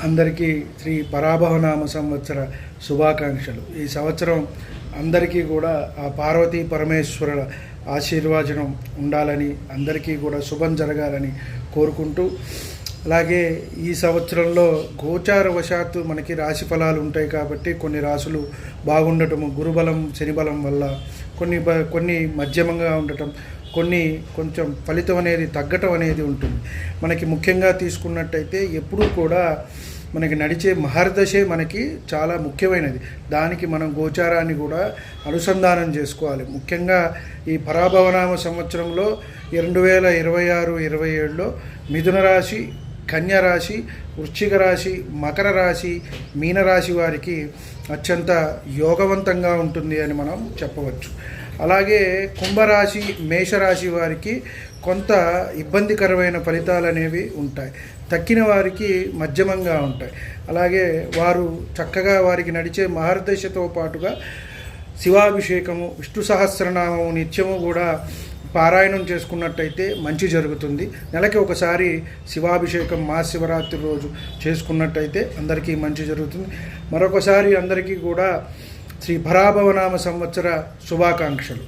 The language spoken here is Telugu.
అందరికీ శ్రీ పరాభవనామ సంవత్సర శుభాకాంక్షలు. ఈ సంవత్సరం అందరికీ కూడా ఆ పార్వతీ పరమేశ్వరుల ఆశీర్వాచనం ఉండాలని, అందరికీ కూడా శుభం జరగాలని కోరుకుంటూ, అలాగే ఈ సంవత్సరంలో గోచార వశాత్తు మనకి రాశి ఫలాలు ఉంటాయి కాబట్టి కొన్ని రాశులు బాగుండటము, గురుబలం శనిబలం వల్ల కొన్ని మధ్యమంగా ఉండటం, కొన్ని కొంచెం ఫలితం అనేది తగ్గటం అనేది ఉంటుంది. మనకి ముఖ్యంగా తీసుకున్నట్టయితే ఎప్పుడూ కూడా మనకి నడిచే మహర్దశే మనకి చాలా ముఖ్యమైనది. దానికి మనం గోచారాన్ని కూడా అనుసంధానం చేసుకోవాలి. ముఖ్యంగా ఈ పరాభవనామ సంవత్సరంలో 2026-27లో మిథున రాశి, కన్యా రాశి, వృశ్చిక రాశి, మకర రాశి, మీనరాశి వారికి అత్యంత యోగవంతంగా ఉంటుంది అని మనం చెప్పవచ్చు. అలాగే కుంభరాశి, మేషరాశి వారికి కొంత ఇబ్బందికరమైన ఫలితాలు అనేవి ఉంటాయి. తక్కిన వారికి మధ్యమంగా ఉంటాయి. అలాగే వారు చక్కగా వారికి నడిచే మహర్దశతో పాటుగా శివాభిషేకము, విష్ణు సహస్రనామము నిత్యము కూడా పారాయణం చేసుకున్నట్టయితే మంచి జరుగుతుంది. నెలకి ఒకసారి శివాభిషేకం మహాశివరాత్రి రోజు చేసుకున్నట్టయితే అందరికీ మంచి జరుగుతుంది. మరొకసారి అందరికీ కూడా శ్రీ పరాభవనామ సంవత్సర శుభాకాంక్షలు.